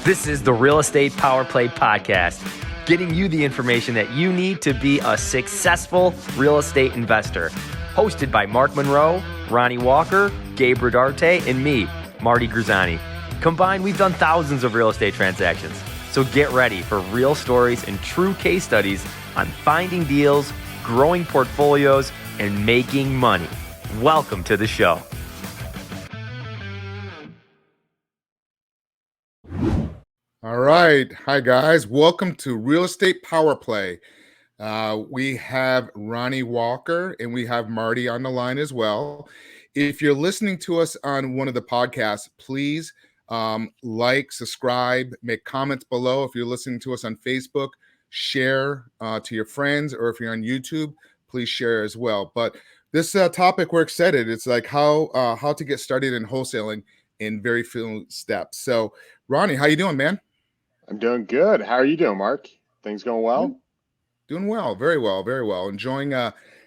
This is the Real Estate Power Play Podcast, getting you the information that you need to be a successful real estate investor. Hosted by Mark Monroe, Ronnie Walker, Gabe Rodarte, and me, Marty Grizzanti. Combined, we've done thousands of real estate transactions. So get ready for real stories and true case studies on finding deals, growing portfolios, and making money. Welcome to the show. All right. Hi, guys. Welcome to Real Estate Power Play. We have Ronnie Walker and we have Marty on the line as well. If you're listening to us on one of the podcasts, please like, subscribe, make comments below. If you're listening to us on Facebook, share to your friends, or if you're on YouTube, please share as well. But this topic, we're excited. It's like how to get started in wholesaling in very few steps. So, Ronnie, how you doing, man? I'm doing good. How are you doing, Mark? Things going well? Doing well. Very well. Very well. Enjoying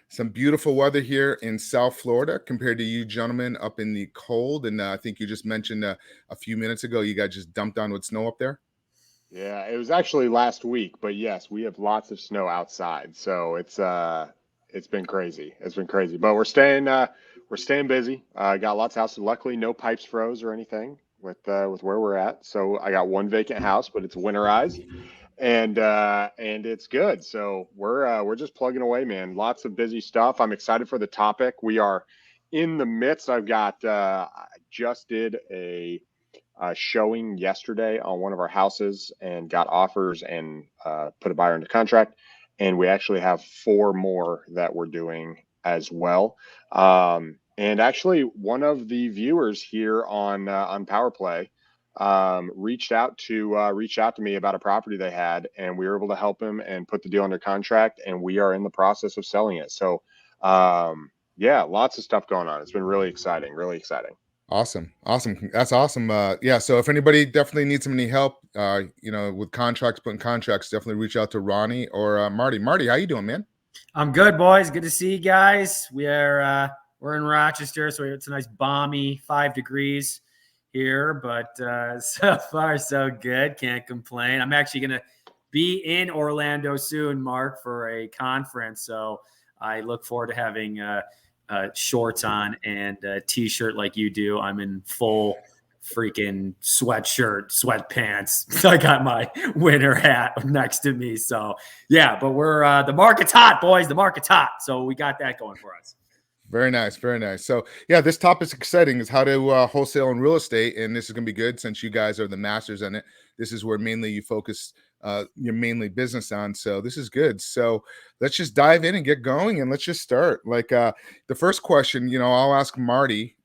some beautiful weather here in South Florida compared to you gentlemen up in the cold. And I think you just mentioned a few minutes ago, you got just dumped on with snow up there. Yeah, it was actually last week, but yes, we have lots of snow outside. So it's been crazy. It's been crazy, but we're staying busy. Got lots of houses. Luckily, no pipes froze or anything with where we're at. So I got one vacant house, but it's winterized and it's good. So we're just plugging away, man. Lots of busy stuff. I'm excited for the topic. We are in the midst. I just did a showing yesterday on one of our houses and got offers and put a buyer into contract. And we actually have 4 more that we're doing as well. And actually, one of the viewers here on Power Play reached out to me about a property they had, and we were able to help him and put the deal under contract. And we are in the process of selling it. So, yeah, lots of stuff going on. It's been really exciting, really exciting. Awesome. That's awesome. Yeah. So if anybody definitely needs any help, with putting contracts, definitely reach out to Ronnie or Marty. Marty, how you doing, man? I'm good, boys. Good to see you guys. We're in Rochester, so it's a nice balmy 5 degrees here, but so far so good. Can't complain. I'm actually going to be in Orlando soon, Mark, for a conference, so I look forward to having shorts on and a t-shirt like you do. I'm in full freaking sweatshirt, sweatpants. I got my winter hat next to me. So yeah, but we're the market's hot, boys. The market's hot. So we got that going for us. Very nice. Very nice. So yeah, this topic's exciting, is how to wholesale in real estate. And this is going to be good since you guys are the masters in it. This is where mainly you focus your mainly business on. So this is good. So let's just dive in and get going, and let's just start. Like the first question, I'll ask Marty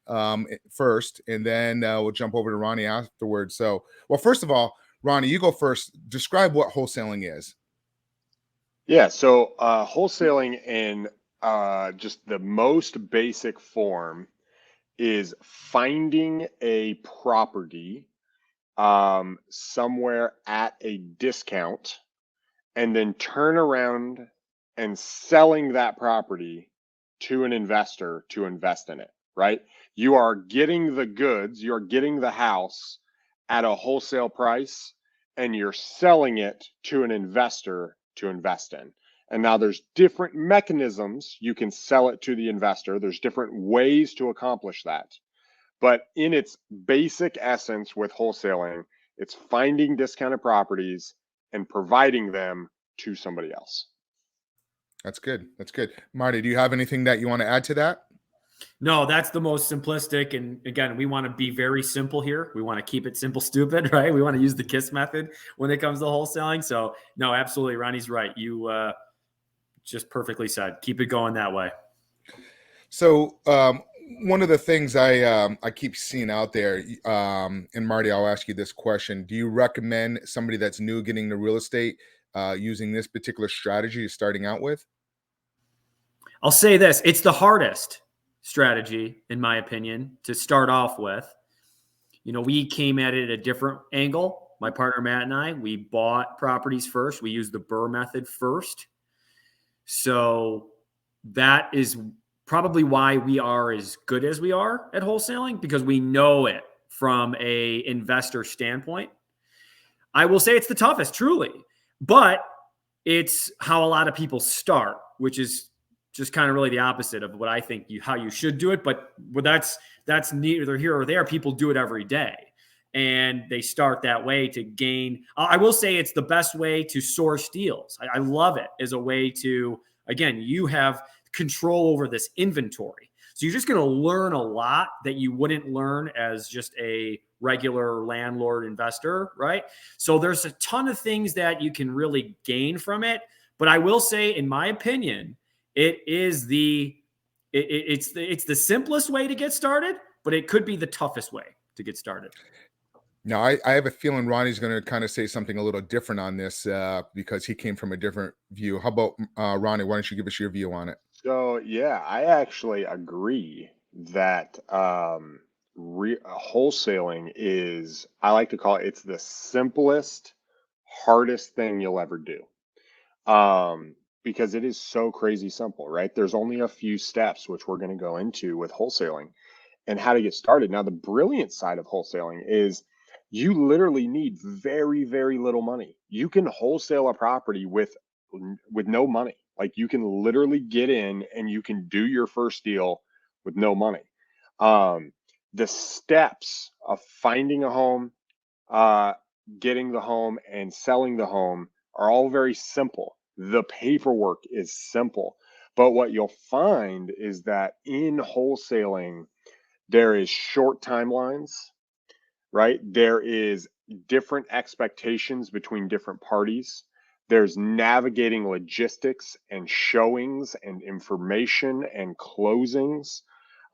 first, and then we'll jump over to Ronnie afterwards. So, well, first of all, Ronnie, you go first. Describe what wholesaling is. Yeah. So wholesaling in just the most basic form is finding a property somewhere at a discount and then turn around and selling that property to an investor to invest in it, right? You are getting the goods, you're getting the house at a wholesale price, and you're selling it to an investor to invest in. And now there's different mechanisms you can sell it to the investor. There's different ways to accomplish that. But in its basic essence with wholesaling, it's finding discounted properties and providing them to somebody else. That's good. That's good. Marty, do you have anything that you want to add to that? No, that's the most simplistic. And again, we want to be very simple here. We want to keep it simple, stupid, right? We want to use the KISS method when it comes to wholesaling. So no, absolutely. Ronnie's right. You just perfectly said, keep it going that way. So one of the things I keep seeing out there, and Marty, I'll ask you this question. Do you recommend somebody that's new getting into real estate using this particular strategy you're starting out with? I'll say this. It's the hardest strategy, in my opinion, to start off with. We came at it at a different angle. My partner, Matt, and I, we bought properties first. We used the BRRRR method first. So that is probably why we are as good as we are at wholesaling, because we know it from a investor standpoint. I will say it's the toughest, truly, but it's how a lot of people start, which is just kind of really the opposite of what I think how you should do it. But that's neither here or there. People do it every day, and they start that way to gain. I will say it's the best way to source deals. I love it as a way to, again, you have control over this inventory. So you're just going to learn a lot that you wouldn't learn as just a regular landlord investor, right? So there's a ton of things that you can really gain from it. But I will say, in my opinion, it's the simplest way to get started, but it could be the toughest way to get started. Now, I have a feeling Ronnie's going to kind of say something a little different on this because he came from a different view. How about Ronnie? Why don't you give us your view on it? So yeah, I actually agree that wholesaling is, I like to call it's the simplest, hardest thing you'll ever do. Because it is so crazy simple, right? There's only a few steps, which we're going to go into with wholesaling and how to get started. Now, the brilliant side of wholesaling is you literally need very, very little money. You can wholesale a property with no money. Like, you can literally get in and you can do your first deal with no money. The steps of finding a home, getting the home, and selling the home are all very simple. The paperwork is simple. But what you'll find is that in wholesaling, there is short timelines, right? There is different expectations between different parties. There's navigating logistics and showings and information and closings.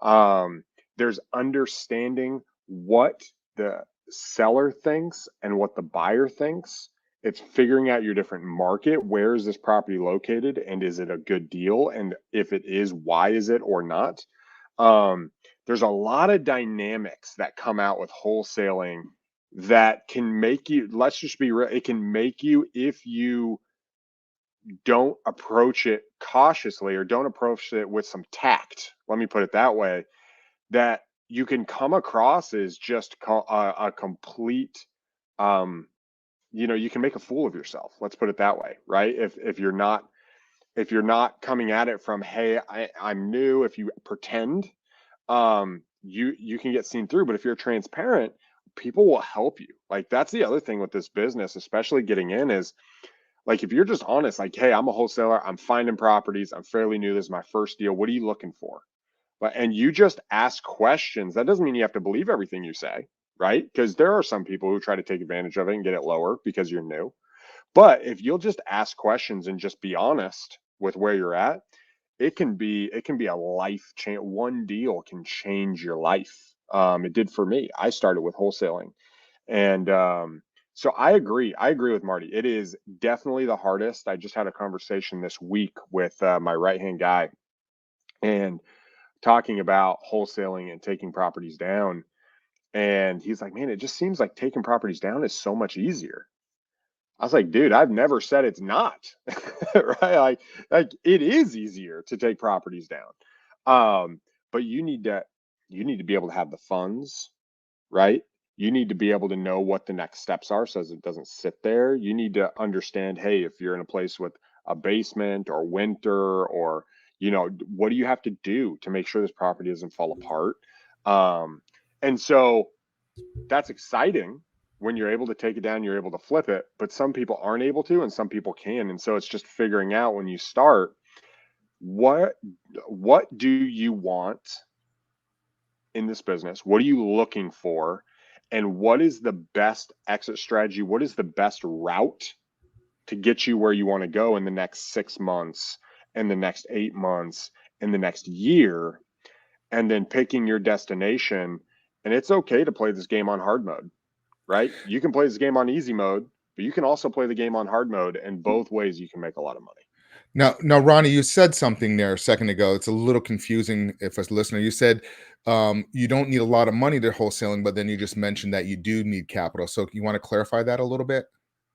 There's understanding what the seller thinks and what the buyer thinks. It's figuring out your different market. Where is this property located, and is it a good deal? And if it is, why is it or not? There's a lot of dynamics that come out with wholesaling that can make you, let's just be real, it can make you, if you don't approach it cautiously or don't approach it with some tact, let me put it that way, that you can come across as just a complete, you can make a fool of yourself. Let's put it that way, right? If you're not coming at it from, hey, I'm new. If you pretend, you can get seen through. But if you're transparent, people will help you. Like, that's the other thing with this business, especially getting in, is like, if you're just honest, like, hey, I'm a wholesaler, I'm finding properties, I'm fairly new, this is my first deal, what are you looking for? And you just ask questions. That doesn't mean you have to believe everything you say, right? Because there are some people who try to take advantage of it and get it lower because you're new. But if you'll just ask questions and just be honest with where you're at, it can be a life change. One deal can change your life. It did for me. I started with wholesaling, and so I agree. I agree with Marty. It is definitely the hardest. I just had a conversation this week with my right-hand guy, and talking about wholesaling and taking properties down. And he's like, man, it just seems like taking properties down is so much easier. I was like, dude, I've never said it's not. Right? Like it is easier to take properties down. But you need to be able to have the funds, right? You need to be able to know what the next steps are so it doesn't sit there. You need to understand, hey, if you're in a place with a basement or winter, or what do you have to do to make sure this property doesn't fall apart? And so that's exciting when you're able to take it down, you're able to flip it, but some people aren't able to, and some people can. And so it's just figuring out, when you start, what do you want in this business? What are you looking for? And what is the best exit strategy? What is the best route to get you where you want to go in the next 6 months, and the next 8 months, and the next year? And then picking your destination. And it's okay to play this game on hard mode, right? You can play this game on easy mode, but you can also play the game on hard mode, and both ways you can make a lot of money. Now, Ronnie, you said something there a second ago. It's a little confusing if a listener. You said you don't need a lot of money to wholesaling, but then you just mentioned that you do need capital. So you want to clarify that a little bit?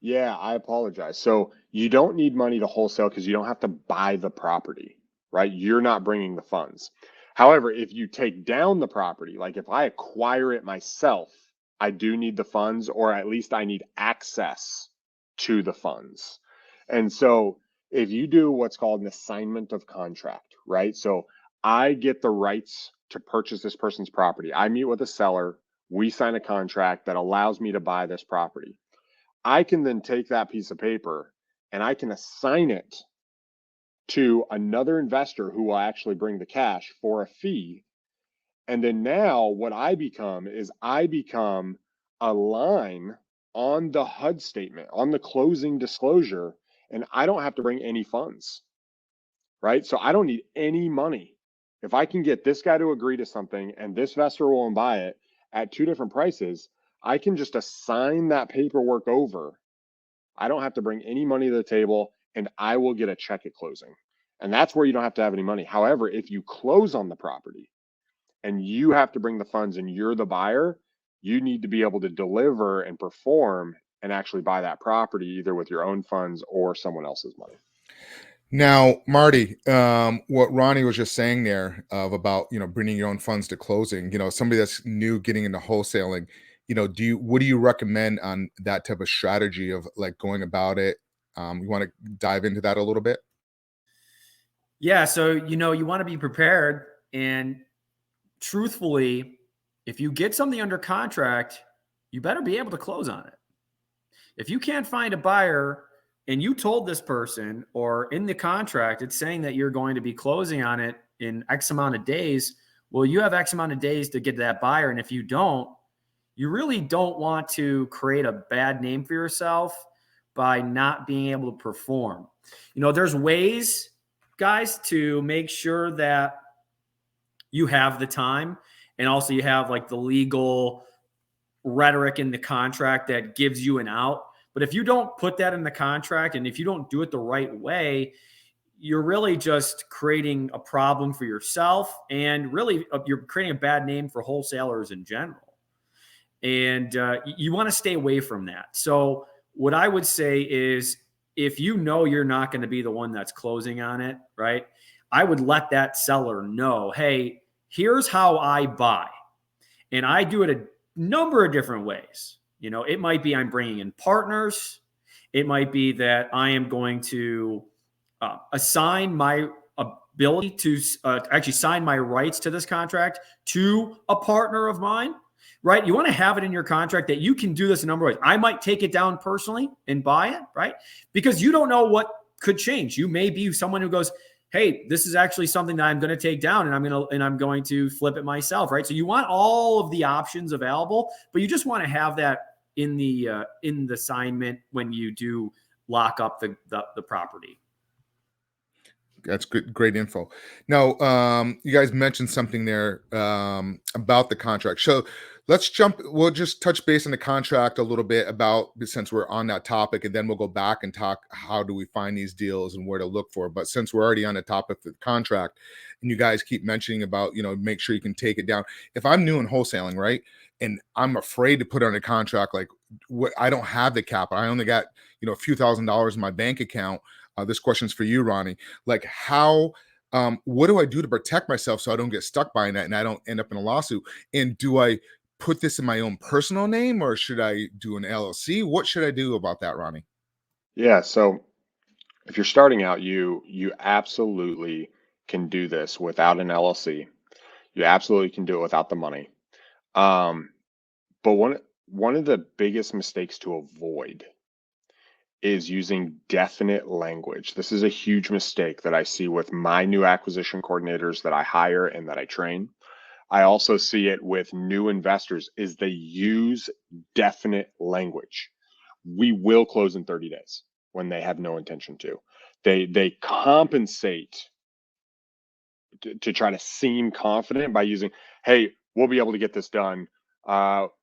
Yeah, I apologize. So you don't need money to wholesale because you don't have to buy the property, right? You're not bringing the funds. However, if you take down the property, like if I acquire it myself, I do need the funds, or at least I need access to the funds. And so if you do what's called an assignment of contract, right? So I get the rights to purchase this person's property. I meet with a seller, we sign a contract that allows me to buy this property. I can then take that piece of paper and I can assign it to another investor who will actually bring the cash for a fee. And then now what I become is I become a line on the HUD statement, on the closing disclosure, and I don't have to bring any funds, right? So I don't need any money. If I can get this guy to agree to something and this investor will buy it at two different prices, I can just assign that paperwork over. I don't have to bring any money to the table, and I will get a check at closing. And that's where you don't have to have any money. However, if you close on the property and you have to bring the funds and you're the buyer, you need to be able to deliver and perform and actually buy that property either with your own funds or someone else's money. Now, Marty, what Ronnie was just saying there about, bringing your own funds to closing, somebody that's new getting into wholesaling, what do you recommend on that type of strategy of like going about it? You want to dive into that a little bit? Yeah. So, you want to be prepared, and truthfully, if you get something under contract, you better be able to close on it. If you can't find a buyer and you told this person, or in the contract, it's saying that you're going to be closing on it in X amount of days, well, you have X amount of days to get that buyer. And if you don't, you really don't want to create a bad name for yourself by not being able to perform. There's ways, guys, to make sure that you have the time, and also you have like the legal rhetoric in the contract that gives you an out. But if you don't put that in the contract, and if you don't do it the right way, you're really just creating a problem for yourself, and really you're creating a bad name for wholesalers in general. And you want to stay away from that. So what I would say is, if you know you're not going to be the one that's closing on it, right, I would let that seller know, hey, here's how I buy. And I do it a number of different ways. It might be I'm bringing in partners. It might be that I am going to assign my ability to actually sign my rights to this contract to a partner of mine, right? You want to have it in your contract that you can do this a number of ways. I might take it down personally and buy it, right? Because you don't know what could change. You may be someone who goes, hey, this is actually something that I'm going to take down, and I'm going to flip it myself, right? So you want all of the options available, but you just want to have that in the assignment when you do lock up the property. That's good, great info. Now, you guys mentioned something there about the contract. So we'll just touch base on the contract a little bit since we're on that topic, and then we'll go back and talk how do we find these deals and where to look for. But since we're already on the topic of the contract, and you guys keep mentioning about, make sure you can take it down. If I'm new in wholesaling, right, and I'm afraid to put on a contract, like I don't have the capital, I only got, a few $1,000s in my bank account. This question's for you, Ronnie. Like what do I do to protect myself so I don't get stuck buying that and I don't end up in a lawsuit? And do I put this in my own personal name, or should I do an LLC? What should I do about that, Ronnie? Yeah. So if you're starting out, you absolutely can do this without an LLC. You absolutely can do it without the money. But one of the biggest mistakes to avoid is using definite language. This is a huge mistake that I see with my new acquisition coordinators that I hire and that I train. I also see it with new investors is they use definite language. We will close in 30 days when they have no intention to. They compensate to try to seem confident by using, hey, we'll be able to get this done.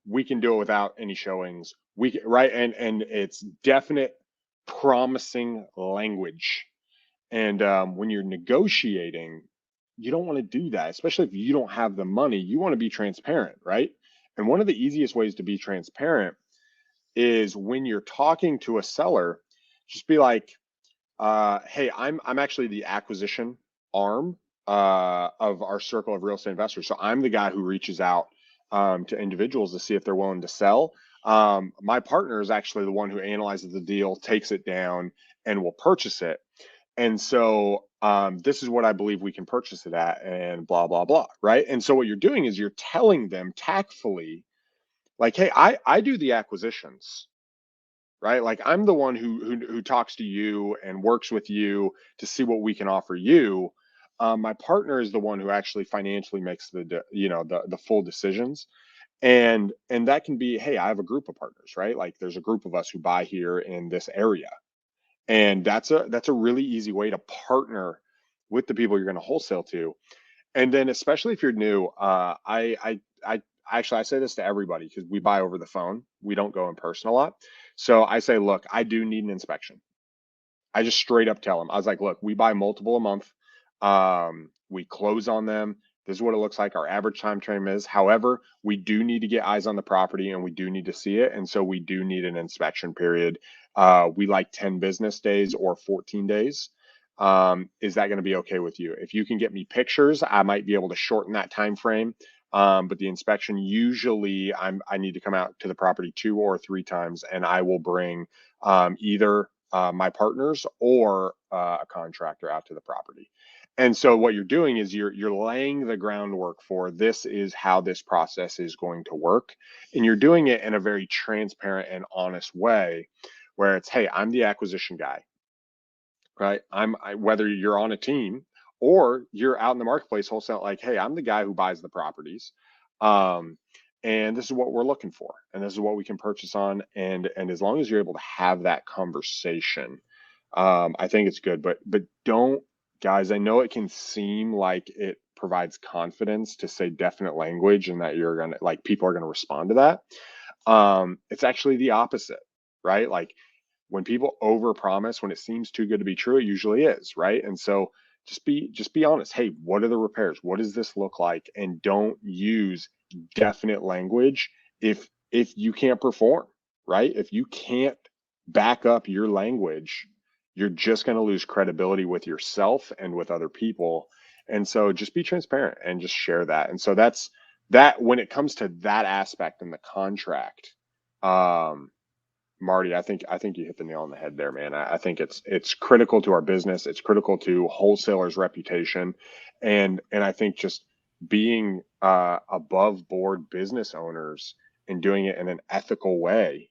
We can do it without any showings. Right? And it's definite, promising language. And when you're negotiating, you don't want to do that, especially if you don't have the money. You want to be transparent, right? And one of the easiest ways to be transparent is when you're talking to a seller, just be like, hey, I'm actually the acquisition arm of our circle of real estate investors. So I'm the guy who reaches out to individuals to see if they're willing to sell. My partner is actually the one who analyzes the deal, takes it down, and will purchase it. And so this is what I believe we can purchase it at, and blah, blah, blah, right? And so what you're doing is you're telling them tactfully, like, hey, I do the acquisitions, right? Like, I'm the one who talks to you and works with you to see what we can offer you. My partner is the one who actually financially makes the full decisions. And that can be, hey, I have a group of partners, right? Like, there's a group of us who buy here in this area. And that's a really easy way to partner with the people you're going to wholesale to. And then, especially if you're new, I actually, I say this to everybody because we buy over the phone. We don't go in person a lot. So I say, look, I do need an inspection. I just straight up tell them. I was like, look, we buy multiple a month. We close on them. This is what it looks like. Our average time frame is. However, we do need to get eyes on the property and we do need to see it. And so we do need an inspection period. We like 10 business days or 14 days. Is that going to be okay with you? If you can get me pictures, I might be able to shorten that time frame. But the inspection, usually I need to come out to the property 2 or 3 times, and I will bring either my partners or a contractor out to the property. And so what you're doing is you're laying the groundwork for, this is how this process is going to work. And you're doing it in a very transparent and honest way where it's, hey, I'm the acquisition guy, right? Whether you're on a team or you're out in the marketplace wholesale, like, hey, I'm the guy who buys the properties. And this is what we're looking for. And this is what we can purchase on. And as long as you're able to have that conversation, I think it's good. But don't, guys, I know it can seem like it provides confidence to say definite language and that you're going to, like, people are going to respond to that. It's actually the opposite, right? Like, when people overpromise, when it seems too good to be true, it usually is, right? And so just be honest. Hey, what are the repairs? What does this look like? And don't use definite language if you can't perform, right? If you can't back up your language, you're just going to lose credibility with yourself and with other people. And so just be transparent and just share that. And so that's that. When it comes to that aspect in the contract, Marty, I think you hit the nail on the head there, man. I think it's critical to our business. It's critical to wholesalers' reputation, and I think just being above board business owners and doing it in an ethical way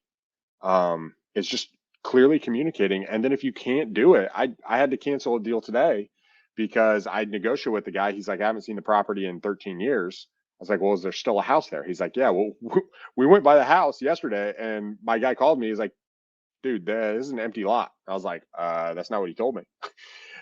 is just clearly communicating. And then if you can't do it, I had to cancel a deal today because I negotiated with the guy. He's like, I haven't seen the property in 13 years. I was like, well, is there still a house there? He's like, yeah, well, we went by the house yesterday and my guy called me. He's like, dude, this is an empty lot. I was like, that's not what he told me.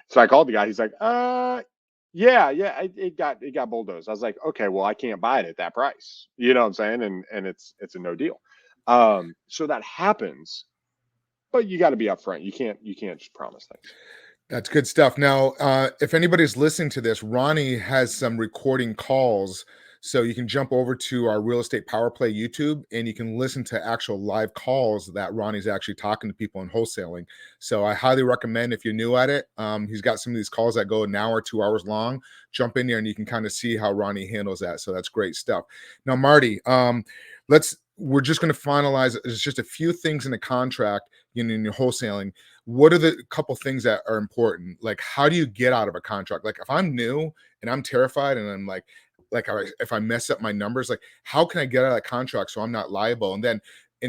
So I called the guy. He's like, yeah, it got bulldozed. I was like, okay, well, I can't buy it at that price. You know what I'm saying? And it's a no deal. So that happens, but you got to be upfront. You can't just promise things. That's good stuff. Now, if anybody's listening to this, Ronnie has some recording calls. So you can jump over to our Real Estate Power Play YouTube and you can listen to actual live calls that Ronnie's actually talking to people in wholesaling. So I highly recommend, if you're new at it, he's got some of these calls that go an hour, 2 hours long. Jump in there and you can kind of see how Ronnie handles that. So that's great stuff. Now, Marty, we're just going to finalize. There's just a few things in the contract, in your wholesaling. What are the couple things that are important? Like, how do you get out of a contract? Like, if I'm new and I'm terrified and I'm like if I mess up my numbers, like, how can I get out of that contract so I'm not liable? And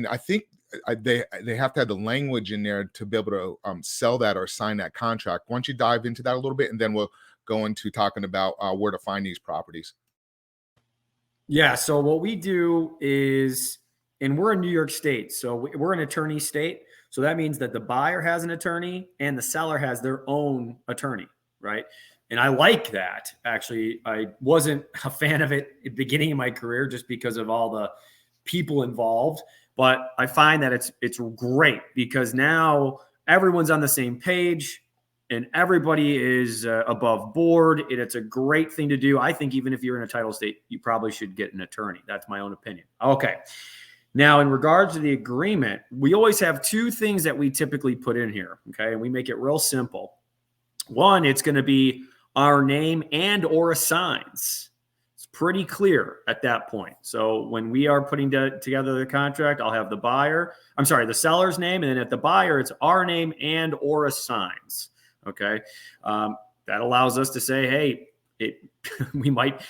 I think they have to have the language in there to be able to sell that or sign that contract. Why don't you dive into that a little bit, and then we'll go into talking about where to find these properties. Yeah. So what we do is, and we're in New York State, so we're an attorney state. So that means that the buyer has an attorney and the seller has their own attorney, right? And I like that. Actually, I wasn't a fan of it at the beginning of my career just because of all the people involved. But I find that it's great because now everyone's on the same page and everybody is above board. And it's a great thing to do. I think even if you're in a title state, you probably should get an attorney. That's my own opinion. Okay. Now, in regards to the agreement, we always have 2 things that we typically put in here. Okay. And we make it real simple. One, it's going to be our name and or assigns. pretty clear at that point. So when we are putting together the contract, I'll have the seller's name, and then at the buyer, it's our name and or assigns. Okay. That allows us to say, hey, we might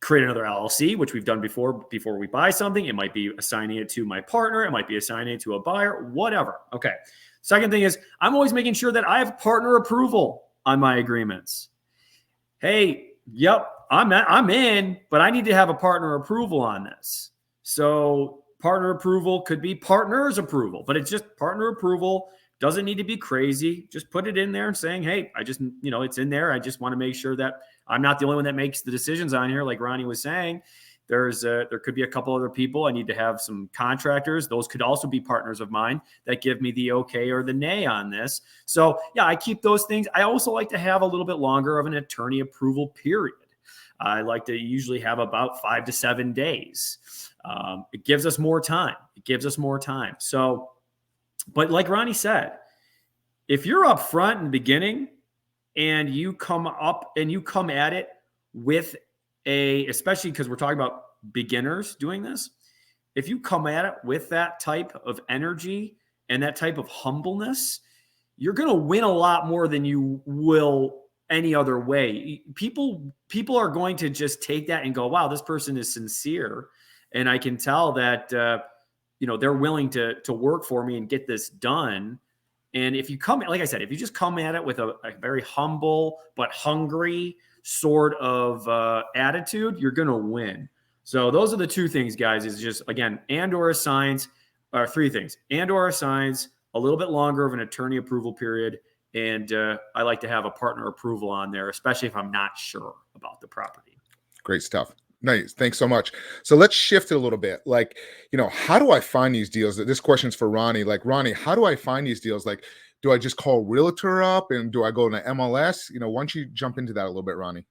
create another LLC, which we've done before we buy something. It might be assigning it to my partner. It might be assigning it to a buyer, whatever. Okay. Second thing is I'm always making sure that I have partner approval on my agreements. Hey, yep, I'm in, but I need to have a partner approval on this. So partner approval could be partner's approval, but it's just partner approval. Doesn't need to be crazy. Just put it in there and saying, hey, it's in there. I just want to make sure that I'm not the only one that makes the decisions on here. Like Ronnie was saying, there could be a couple other people. I need to have some contractors. Those could also be partners of mine that give me the okay or the nay on this. So yeah, I keep those things. I also like to have a little bit longer of an attorney approval period. I like to usually have about 5 to 7 days. It gives us more time. So, but like Ronnie said, if you're up front in the beginning and you come at it with especially because we're talking about beginners doing this, if you come at it with that type of energy and that type of humbleness, you're going to win a lot more than you will any other way. People are going to just take that and go, wow, this person is sincere. And I can tell that, they're willing to work for me and get this done. And if you like I said, if you just come at it with a very humble but hungry sort of attitude, you're going to win. So those are the two things, guys, is just, again, and or assigns, or three things, and or assigns, a little bit longer of an attorney approval period. And I like to have a partner approval on there, especially if I'm not sure about the property. Great stuff. Nice. Thanks so much. So let's shift it a little bit. Like, how do I find these deals? This question's for Ronnie. Like, Ronnie, how do I find these deals? Like, do I just call realtor up and do I go to MLS? Why don't you jump into that a little bit, Ronnie?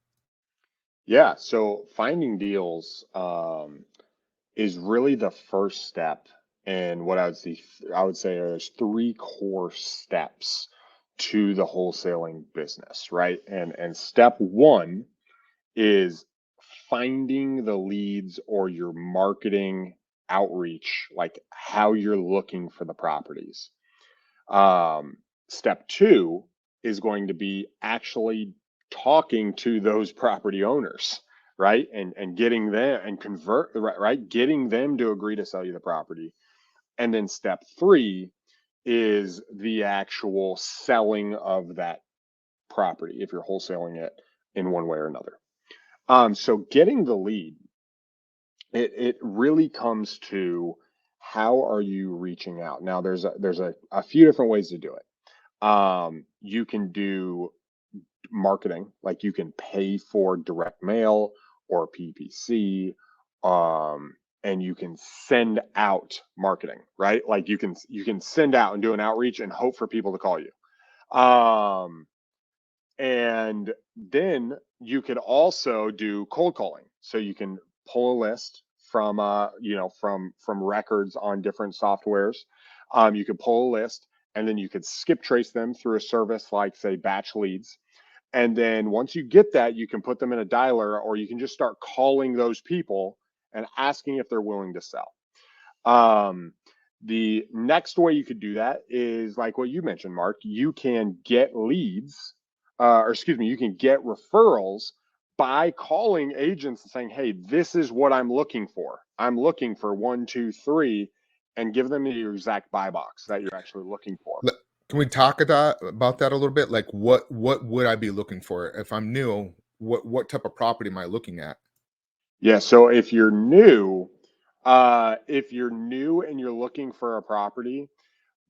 Yeah. So finding deals is really the first step. And what I would say there's 3 core steps to the wholesaling business, right? And step 1 is finding the leads or your marketing outreach, like how you're looking for the properties. Step 2 is going to be actually talking to those property owners, right? And getting them and getting them to agree to sell you the property. And then step 3 is the actual selling of that property if you're wholesaling it in one way or another. So getting the lead, it really comes to how are you reaching out? Now there's a few different ways to do it. You can do marketing, like you can pay for direct mail or PPC, and you can send out marketing, right? Like you can send out and do an outreach and hope for people to call you. And then you could also do cold calling. So you can pull a list from from records on different softwares. You could pull a list and then you could skip trace them through a service like, say, Batch Leads. And then once you get that, you can put them in a dialer, or you can just start calling those people and asking if they're willing to sell. The next way you could do that is like what you mentioned, Mark. You can get leads, you can get referrals by calling agents and saying, hey, this is what I'm looking for. I'm looking for 1, 2, 3, and give them your exact buy box that you're actually looking for. Can we talk about that a little bit? Like what would I be looking for if I'm new? What type of property am I looking at? Yeah. So if you're new and you're looking for a property,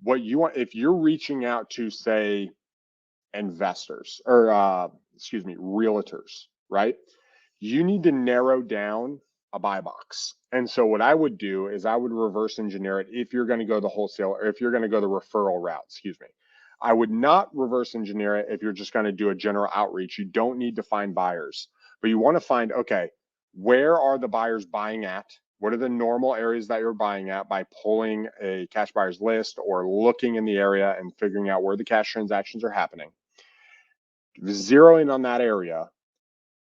what you want, if you're reaching out to, say, investors or realtors, right? You need to narrow down a buy box. And so what I would do is I would reverse engineer it if you're going to go the wholesale, or if you're going to go the referral route, I would not reverse engineer it if you're just going to do a general outreach. You don't need to find buyers, but you want to find, okay, where are the buyers buying at? What are the normal areas that you're buying at by pulling a cash buyers list or looking in the area and figuring out where the cash transactions are happening? Zero in on that area,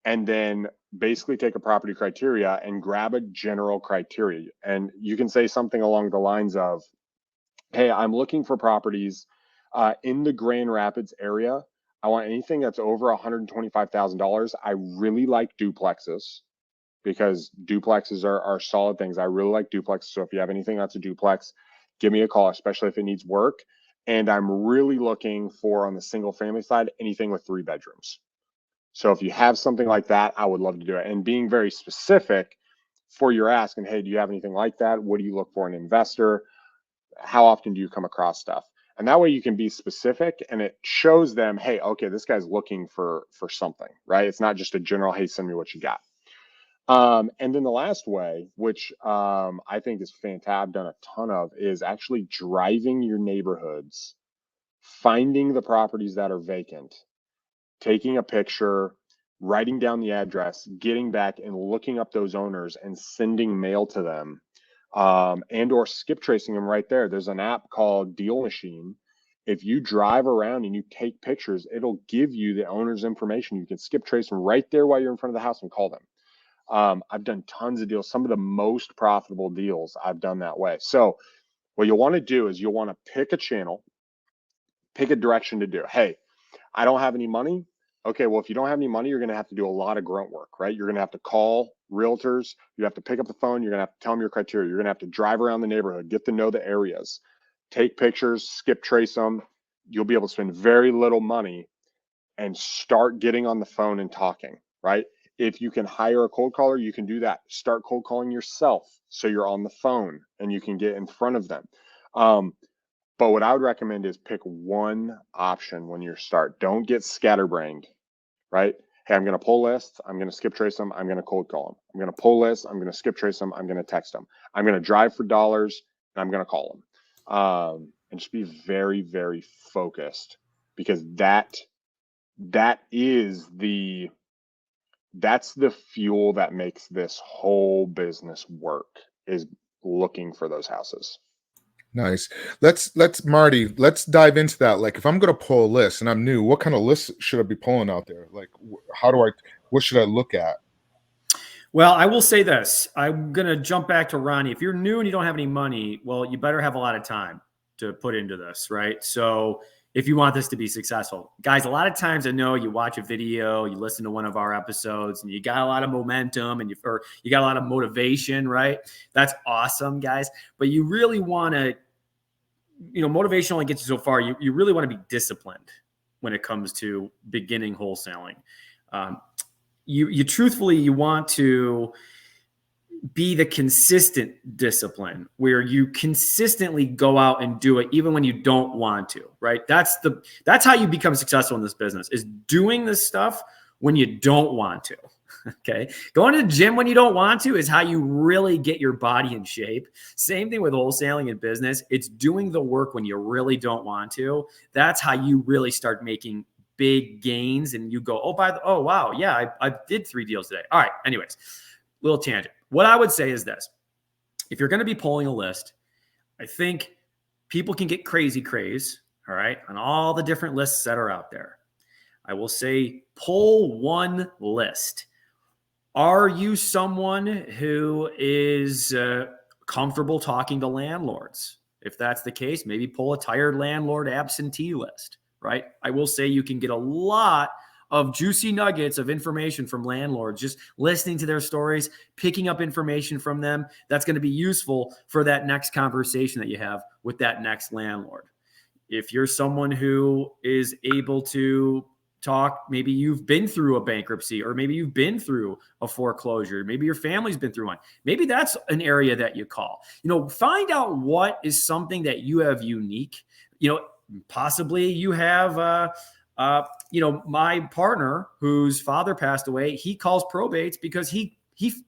and then basically take a property criteria and grab a general criteria. And you can say something along the lines of, hey, I'm looking for properties in the Grand Rapids area. I want anything that's over $125,000. I really like duplexes because duplexes are solid things. I really like duplexes. So if you have anything that's a duplex, give me a call, especially if it needs work. And I'm really looking for, on the single family side, anything with 3 bedrooms. So if you have something like that, I would love to do it. And being very specific for your ask, and hey, do you have anything like that? What do you look for in an investor? How often do you come across stuff? And that way you can be specific, and it shows them, hey, okay, this guy's looking for something, right? It's not just a general, hey, send me what you got. And then the last way, which I think is fantastic, I've done a ton of, is actually driving your neighborhoods, finding the properties that are vacant, taking a picture, writing down the address, getting back and looking up those owners and sending mail to them, and or skip tracing them right there. There's an app called Deal Machine. If you drive around and you take pictures, it'll give you the owner's information. You can skip trace them right there while you're in front of the house and call them. I've done tons of deals. Some of the most profitable deals I've done that way. So what you'll want to do is you'll want to pick a channel, pick a direction to do. Hey, I don't have any money. Okay, well, if you don't have any money, you're going to have to do a lot of grunt work, right? You're going to have to call realtors. You have to pick up the phone. You're going to have to tell them your criteria. You're going to have to drive around the neighborhood, get to know the areas, take pictures, skip trace them. You'll be able to spend very little money and start getting on the phone and talking, right? If you can hire a cold caller, you can do that. Start cold calling yourself so you're on the phone and you can get in front of them. But what I would recommend is pick one option when you start. Don't get scatterbrained, right? Hey, I'm going to pull lists. I'm going to skip trace them. I'm going to cold call them. I'm going to pull lists. I'm going to skip trace them. I'm going to text them. I'm going to drive for dollars and I'm going to call them. And just be very, very focused, because that's the fuel that makes this whole business work, is looking for those houses. Nice. Let's Marty, let's dive into that. Like, if I'm going to pull a list and I'm new, what kind of lists should I be pulling out there? Like, what should I look at? Well, I will say this. I'm going to jump back to Ronnie. If you're new and you don't have any money, well, you better have a lot of time to put into this, right? So if you want this to be successful, guys, a lot of times I know you watch a video, you listen to one of our episodes, and you got a lot of momentum and you got a lot of motivation, right? That's awesome, guys. But you really want to, motivation only gets you so far. You really want to be disciplined when it comes to beginning wholesaling. You truthfully, you want to be the consistent discipline where you consistently go out and do it even when you don't want to, right? That's how you become successful in this business, is doing this stuff when you don't want to. Okay. Going to the gym when you don't want to is how you really get your body in shape. Same thing with wholesaling and business. It's doing the work when you really don't want to. That's how you really start making big gains. And you go, oh, wow. Yeah, I did 3 deals today. All right. Anyways, little tangent. What I would say is this: if you're going to be pulling a list, I think people can get crazy, all right, on all the different lists that are out there. I will say pull one list. Are you someone who is comfortable talking to landlords? If that's the case, maybe pull a tired landlord absentee list, right? I will say you can get a lot of juicy nuggets of information from landlords, just listening to their stories, picking up information from them. That's going to be useful for that next conversation that you have with that next landlord. If you're someone who is able to talk, maybe you've been through a bankruptcy, or maybe you've been through a foreclosure, maybe your family's been through one. Maybe that's an area that you call. Find out what is something that you have unique. Possibly you have my partner whose father passed away, he calls probates because he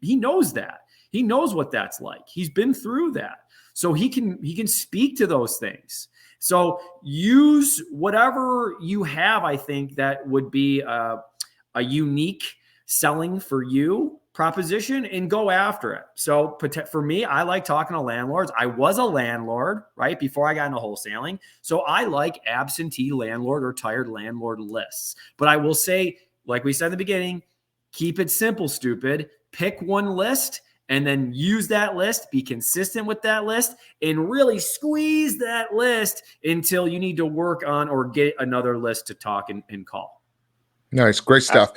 knows that. He knows what that's like. He's been through that. So he can speak to those things. So use whatever you have, I think, that would be a unique selling for you proposition, and go after it. So for me, I like talking to landlords. I was a landlord, right, before I got into wholesaling. So I like absentee landlord or tired landlord lists. But I will say, like we said in the beginning, Keep it simple, stupid. Pick one list and then use that list, be consistent with that list, and really squeeze that list until you need to work on or get another list to talk and call. Nice. Great stuff.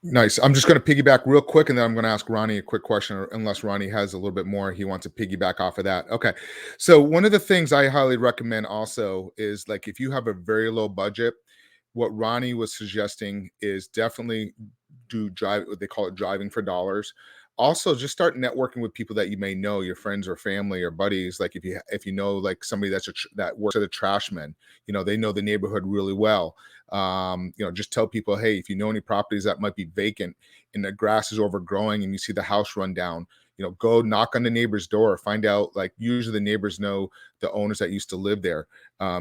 Nice. I'm just going to piggyback real quick, and then I'm going to ask Ronnie a quick question, unless Ronnie has a little bit more he wants to piggyback off of that. Okay. So one of the things I highly recommend also is, like, if you have a very low budget, what Ronnie was suggesting is definitely drive, what they call it, driving for dollars. Also, just start networking with people that you may know, your friends or family or buddies. Like if you know, like, somebody that works at a trash man, they know the neighborhood really well. Just tell people, hey, if you know any properties that might be vacant and the grass is overgrowing and you see the house run down, go knock on the neighbor's door, find out, like, usually the neighbors know the owners that used to live there,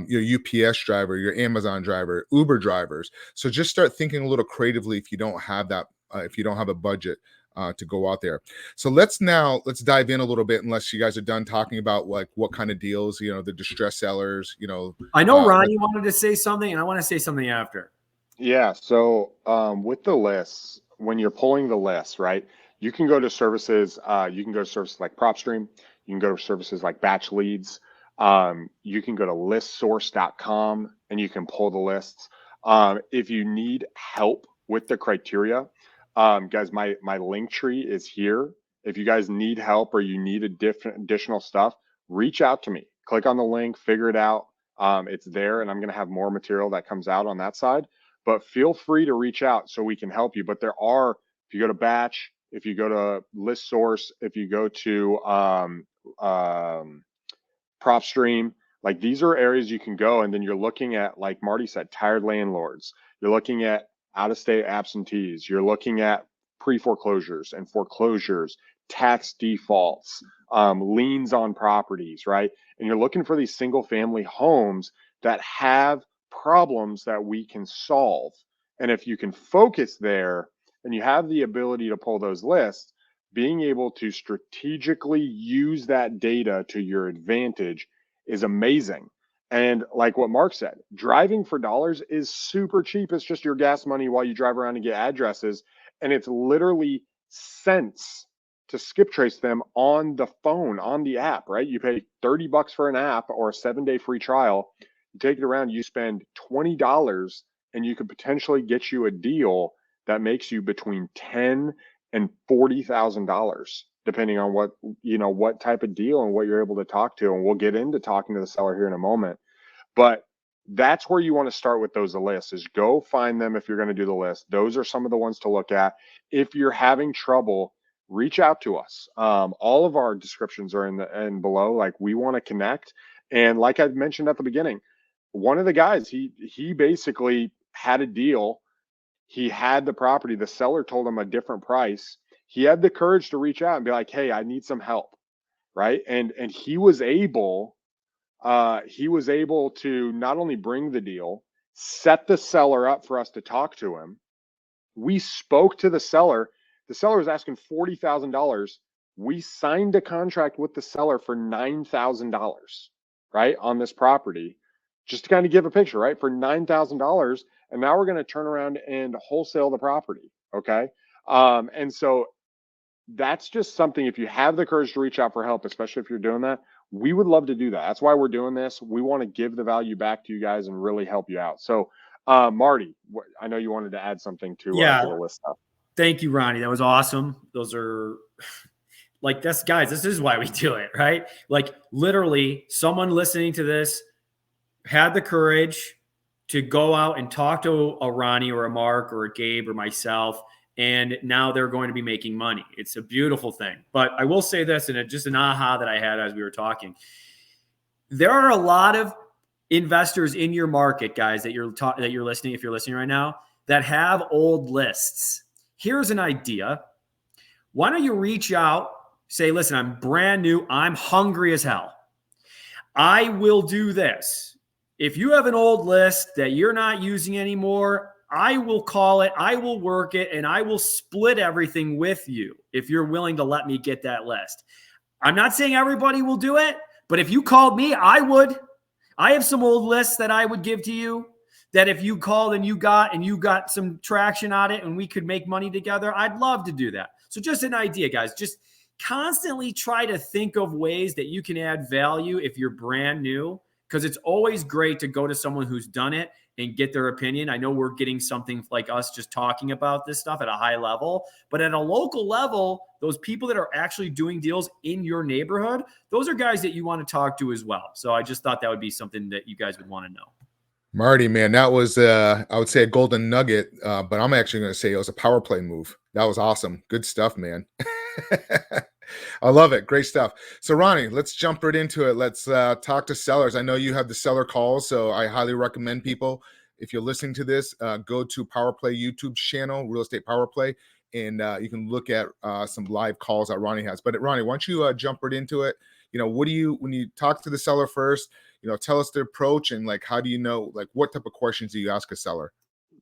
your UPS driver, your Amazon driver, Uber drivers. So just start thinking a little creatively if you don't have that, if you don't have a budget to go out there. So let's dive in a little bit, unless you guys are done talking about, like, what kind of deals, the distressed sellers, I know Ronnie wanted to say something, and I want to say something after. Yeah. So with the lists, when you're pulling the lists, right, you can go to services. You can go to services like PropStream. You can go to services like Batch Leads. You can go to listsource.com and you can pull the lists. If you need help with the criteria, guys, my link tree is here. If you guys need help or you need additional stuff, reach out to me. Click on the link, figure it out. It's there, and I'm going to have more material that comes out on that side. But feel free to reach out so we can help you. But if you go to Batch, if you go to List Source, if you go to PropStream, like, these are areas you can go. And then you're looking at, like Marty said, tired landlords. You're looking at out-of-state absentees. You're looking at pre-foreclosures and foreclosures, tax defaults, liens on properties, right? And you're looking for these single-family homes that have problems that we can solve. And if you can focus there and you have the ability to pull those lists, being able to strategically use that data to your advantage is amazing. And like what Mark said, driving for dollars is super cheap. It's just your gas money while you drive around and get addresses. And it's literally cents to skip trace them on the phone, on the app, right? You pay $30 for an app or a 7-day free trial. You take it around, you spend $20, and you could potentially get you a deal that makes you between $10,000 and $40,000, depending on what type of deal and what you're able to talk to. And we'll get into talking to the seller here in a moment. But that's where you want to start with those lists, is go find them. If you're going to do the list, those are some of the ones to look at. If you're having trouble, reach out to us. All of our descriptions are in below. Like, we want to connect. And like I mentioned at the beginning, one of the guys, he basically had a deal. He had the property. The seller told him a different price. He had the courage to reach out and be like, hey, I need some help. Right. And he was able to not only bring the deal, set the seller up for us to talk to him. We spoke to the seller. The seller was asking $40,000. We signed a contract with the seller for $9,000, right, on this property, just to kind of give a picture, right, for $9,000. And now we're going to turn around and wholesale the property. Okay. And so that's just something, if you have the courage to reach out for help, especially if you're doing that, we would love to do that. That's why we're doing this. We want to give the value back to you guys and really help you out. So, Marty, I know you wanted to add something to the list stuff. Thank you, Ronnie. That was awesome. Those are like, guys, this is why we do it, right? Like, literally, someone listening to this had the courage to go out and talk to a Ronnie or a Mark or a Gabe or myself, and now they're going to be making money. It's a beautiful thing. But I will say this, and just an aha that I had as we were talking. There are a lot of investors in your market, guys, that you're listening, if you're listening right now, that have old lists. Here's an idea. Why don't you reach out, say, listen, I'm brand new. I'm hungry as hell. I will do this. If you have an old list that you're not using anymore, I will call it, I will work it, and I will split everything with you if you're willing to let me get that list. I'm not saying everybody will do it, but if you called me, I would. I have some old lists that I would give to you that if you called and you got some traction on it and we could make money together, I'd love to do that. So just an idea, guys. Just constantly try to think of ways that you can add value if you're brand new, because it's always great to go to someone who's done it and get their opinion. I know we're getting something like us just talking about this stuff at a high level, but at a local level, those people that are actually doing deals in your neighborhood, those are guys that you want to talk to as well. So I just thought that would be something that you guys would want to know. Marty, man, that was, I would say a golden nugget, but I'm actually going to say it was a power play move. That was awesome. Good stuff, man. I love it. Great stuff. So Ronnie, let's jump right into it. Let's talk to sellers. I know you have the seller calls, so I highly recommend people, if you're listening to this, go to Power Play YouTube channel, Real Estate Power Play, and you can look at some live calls that Ronnie has. But Ronnie, why don't you jump right into it? What do you, when you talk to the seller first, tell us the approach and like, how do you know, like what type of questions do you ask a seller?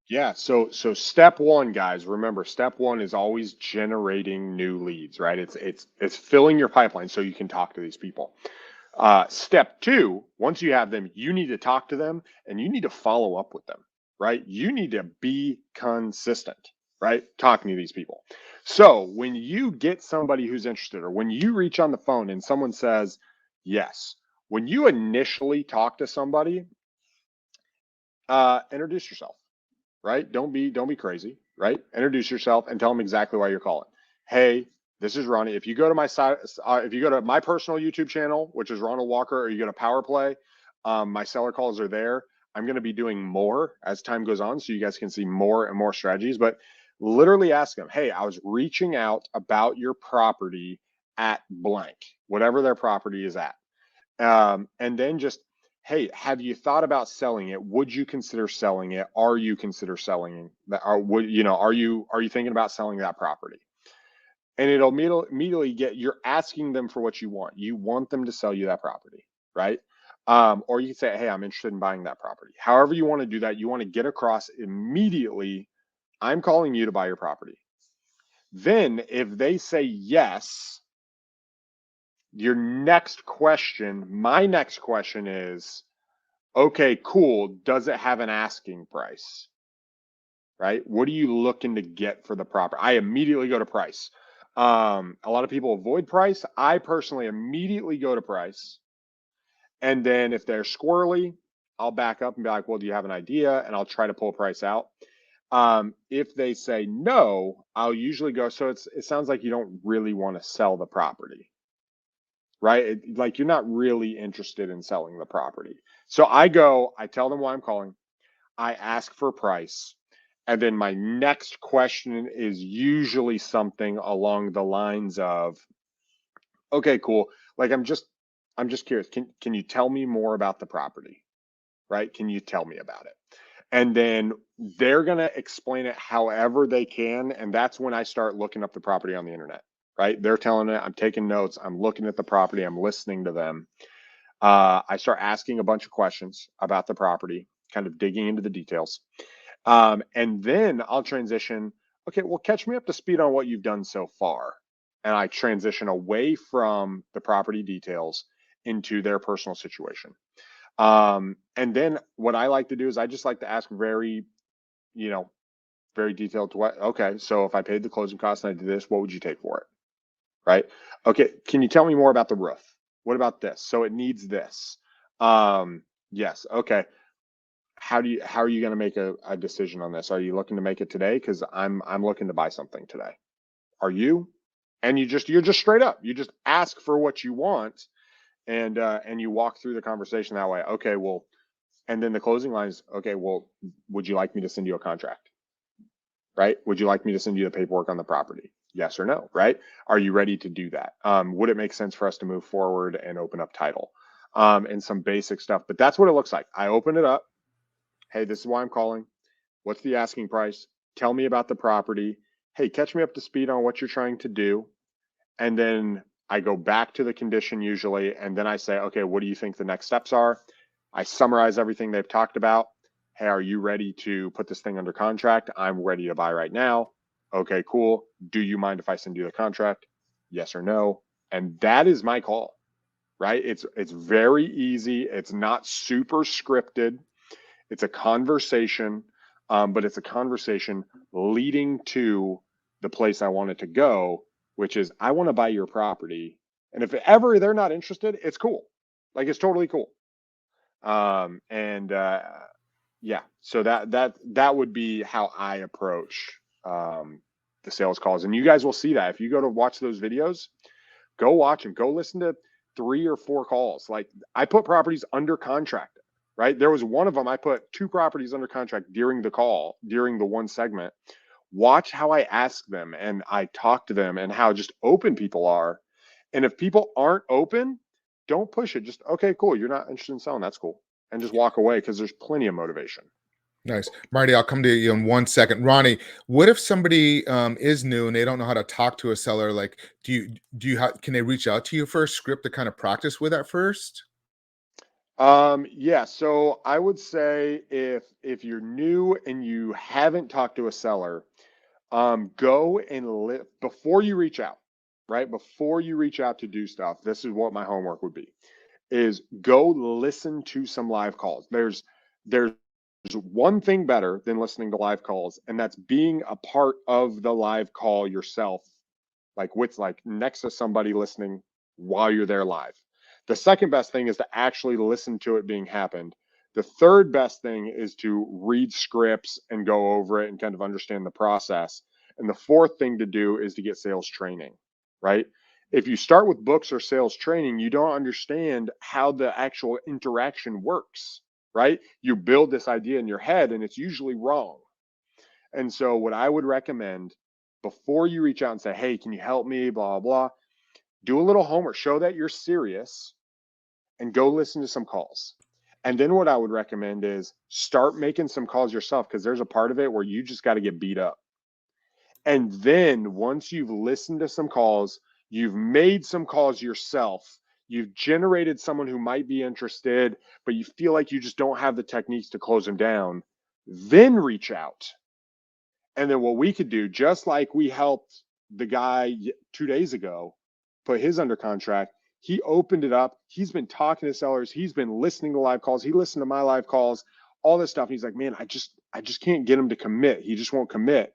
Yeah. So step one, guys, remember, step one is always generating new leads, right? It's filling your pipeline so you can talk to these people. Step two, once you have them, you need to talk to them and you need to follow up with them, right? You need to be consistent, right? Talking to these people. So when you get somebody who's interested, or when you reach on the phone and someone says yes, when you initially talk to somebody, introduce yourself, right? Don't be crazy, right? Introduce yourself and tell them exactly why you're calling. Hey, this is Ronnie. If you go to my side, if you go to my personal YouTube channel, which is Ronald Walker, or you go to Power Play, my seller calls are there. I'm going to be doing more as time goes on, so you guys can see more and more strategies. But literally ask them, hey, I was reaching out about your property at blank, whatever their property is at. And then just, hey, have you thought about selling it? Would you consider selling it? Are you consider selling that? Are you thinking about selling that property? And it'll immediately you're asking them for what you want. You want them to sell you that property, right? Or you can say, hey, I'm interested in buying that property. However you want to do that, you want to get across immediately, I'm calling you to buy your property. Then if they say yes, my next question is, okay, cool. Does it have an asking price? Right? What are you looking to get for the property? I immediately go to price. A lot of people avoid price. I personally immediately go to price. And then if they're squirrely, I'll back up and be like, well, do you have an idea? And I'll try to pull a price out. If they say no, I'll usually go, so it sounds like you don't really want to sell the property, right? Like you're not really interested in selling the property. So I tell them why I'm calling. I ask for price. And then my next question is usually something along the lines of, okay, cool. Like I'm just curious. Can you tell me more about the property? Right? Can you tell me about it? And then they're going to explain it however they can. And that's when I start looking up the property on the internet, right? They're telling it, I'm taking notes, I'm looking at the property, I'm listening to them. I start asking a bunch of questions about the property, kind of digging into the details. And then I'll transition, okay, well, catch me up to speed on what you've done so far. And I transition away from the property details into their personal situation. And then what I like to do is I just like to ask very detailed to what, okay, so if I paid the closing costs and I did this, what would you take for it? Right? Okay, can you tell me more about the roof? What about this? So it needs this. Yes, okay. How are you going to make a decision on this? Are you looking to make it today? Because I'm looking to buy something today. Are you? And you're just straight up. You just ask for what you want, and you walk through the conversation that way. Okay, well, and then the closing line is, okay, well, would you like me to send you a contract? Right? Would you like me to send you the paperwork on the property? Yes or no, right? Are you ready to do that? Would it make sense for us to move forward and open up title? And some basic stuff, but that's what it looks like. I open it up. Hey, this is why I'm calling. What's the asking price? Tell me about the property. Hey, catch me up to speed on what you're trying to do. And then I go back to the condition usually, and then I say, okay, what do you think the next steps are? I summarize everything they've talked about. Hey, are you ready to put this thing under contract? I'm ready to buy right now. Okay, cool. Do you mind if I send you the contract? Yes or no? And that is my call, right? It's very easy. It's not super scripted. It's a conversation, but it's a conversation leading to the place I want it to go, which is I want to buy your property. And if ever they're not interested, it's cool. Like, it's totally cool. Yeah, so that would be how I approach the sales calls. And you guys will see that if you go to watch those videos, go watch them, go listen to 3 or 4 calls. Like, I put properties under contract, right? There was one of them, I put 2 properties under contract during the call, during the one segment. Watch how I ask them and I talk to them and how just open people are. And if people aren't open, don't push it. Just, okay, cool. You're not interested in selling. That's cool. And just walk away, because there's plenty of motivation. Nice. Marty, I'll come to you in 1 second. Ronnie, what if somebody is new and they don't know how to talk to a seller? Like, can they reach out to you for a script to kind of practice with at first? Yeah. So I would say if you're new and you haven't talked to a seller, go and before you reach out, right? Before you reach out to do stuff, this is what my homework would be, is go listen to some live calls. There's one thing better than listening to live calls, and that's being a part of the live call yourself, like next to somebody listening while you're there live. The second best thing is to actually listen to it being happened. The third best thing is to read scripts and go over it and kind of understand the process. And the fourth thing to do is to get sales training, right? If you start with books or sales training, you don't understand how the actual interaction works, right? You build this idea in your head and it's usually wrong. And so what I would recommend before you reach out and say, hey, can you help me, blah, blah, do a little homework, show that you're serious, and go listen to some calls. And then what I would recommend is start making some calls yourself, because there's a part of it where you just got to get beat up. And then once you've listened to some calls, you've made some calls yourself, you've generated someone who might be interested, but you feel like you just don't have the techniques to close them down, then reach out. And then what we could do, just like we helped the guy 2 days ago put his under contract, he opened it up. He's been talking to sellers. He's been listening to live calls. He listened to my live calls, all this stuff. And he's like, man, I just can't get him to commit. He just won't commit.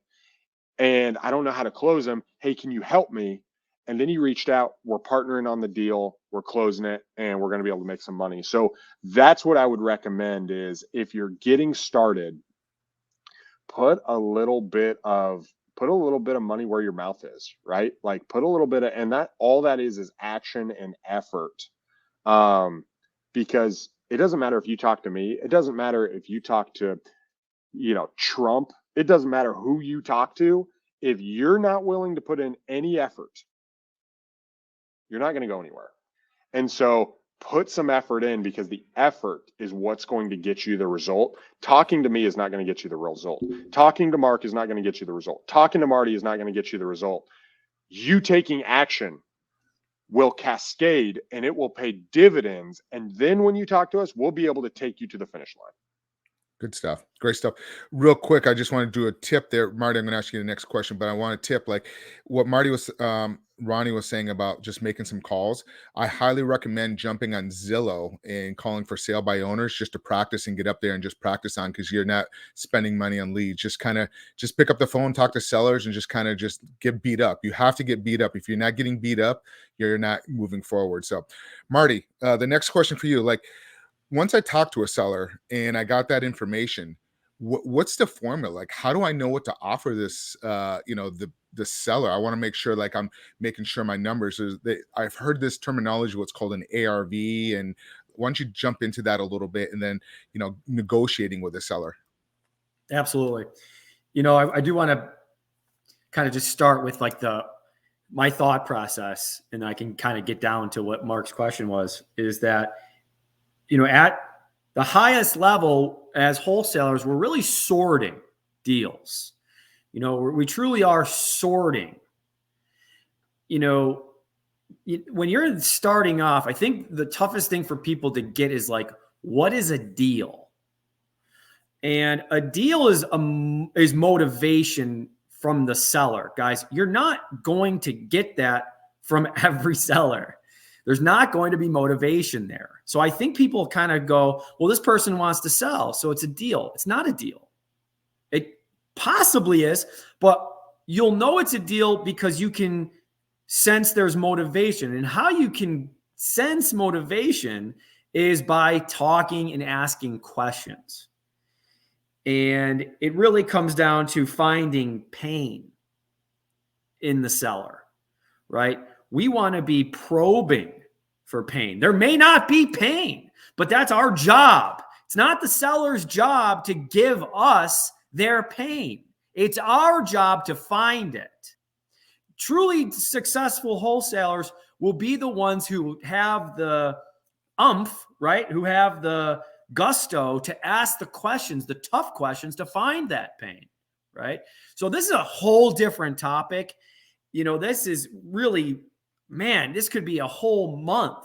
And I don't know how to close him. Hey, can you help me? And then he reached out. We're partnering on the deal. We're closing it, and we're going to be able to make some money. So that's what I would recommend is, if you're getting started, put a little bit of money where your mouth is, right? Like, put a little bit of, and that all that is action and effort. Because it doesn't matter if you talk to me, it doesn't matter if you talk to, Trump, it doesn't matter who you talk to. If you're not willing to put in any effort, you're not going to go anywhere. And so put some effort in, because the effort is what's going to get you the result. Talking to me is not going to get you the result. Talking to Mark is not going to get you the result. Talking to Marty is not going to get you the result. You taking action will cascade, and it will pay dividends. And then when you talk to us, we'll be able to take you to the finish line. Good stuff. Great stuff. Real quick, I just want to do a tip there. Marty, I'm going to ask you the next question, but I want to tip, like what Ronnie was saying about just making some calls. I highly recommend jumping on Zillow and calling for sale by owners, just to practice and get up there and just practice on, because you're not spending money on leads. Just pick up the phone, talk to sellers, and just get beat up. You have to get beat up. If you're not getting beat up, you're not moving forward. So Marty, the next question for you, like, once I talk to a seller and I got that information, what's the formula? Like, how do I know what to offer this, the seller? I want to make sure, like, I'm making sure my numbers I've heard this terminology, what's called an ARV. And why don't you jump into that a little bit, and then, negotiating with a seller? Absolutely. I do want to kind of just start with like my thought process, and I can kind of get down to what Mark's question was, is that, at the highest level as wholesalers, we're really sorting deals. We truly are sorting. When you're starting off, I think the toughest thing for people to get is like, what is a deal? And a deal is motivation from the seller. Guys, you're not going to get that from every seller. There's not going to be motivation there. So I think people kind of go, well, this person wants to sell, so it's a deal. It's not a deal. It possibly is, but you'll know it's a deal because you can sense there's motivation. And how you can sense motivation is by talking and asking questions. And it really comes down to finding pain in the seller, right? We want to be probing for pain. There may not be pain, but that's our job. It's not the seller's job to give us their pain. It's our job to find it. Truly successful wholesalers will be the ones who have the umph, right? Who have the gusto to ask the questions, the tough questions to find that pain, right? So this is a whole different topic. You know, this is really, man, this could be a whole month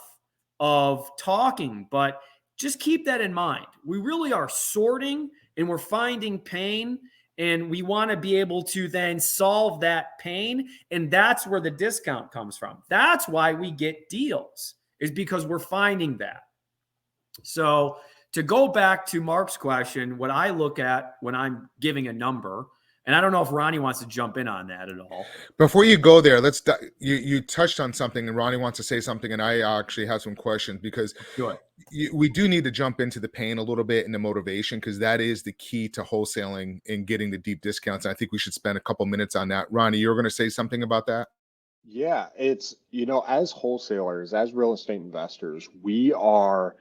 of talking, but just keep that in mind. We really are sorting and we're finding pain, and we want to be able to then solve that pain. And that's where the discount comes from. That's why we get deals, is because we're finding that. So to go back to Mark's question, what I look at when I'm giving a number, and I don't know if Ronnie wants to jump in on that at all. Before you go there, you touched on something, and Ronnie wants to say something, and I actually have some questions, because we do need to jump into the pain a little bit and the motivation, because that is the key to wholesaling and getting the deep discounts. And I think we should spend a couple minutes on that. Ronnie, you were going to say something about that? Yeah, it's, as wholesalers, as real estate investors, we are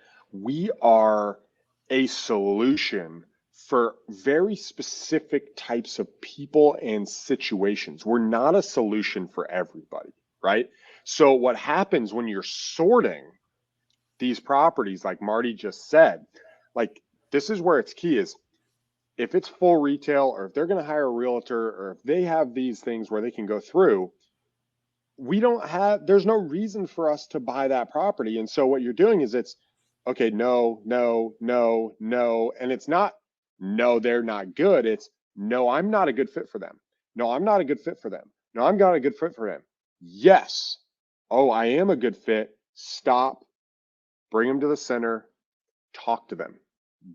a solution for very specific types of people and situations. We're not a solution for everybody, right? So what happens when you're sorting these properties, like Marty just said, like, this is where it's key, is if it's full retail, or if they're going to hire a realtor, or if they have these things where they can go through, there's no reason for us to buy that property. And so what you're doing is, it's, okay, no, no, no, no. And it's not, no, they're not good. It's, no, I'm not a good fit for them. No, I'm not a good fit for them. No, I'm not a good fit for them. Yes. Oh, I am a good fit. Stop. Bring them to the center. Talk to them.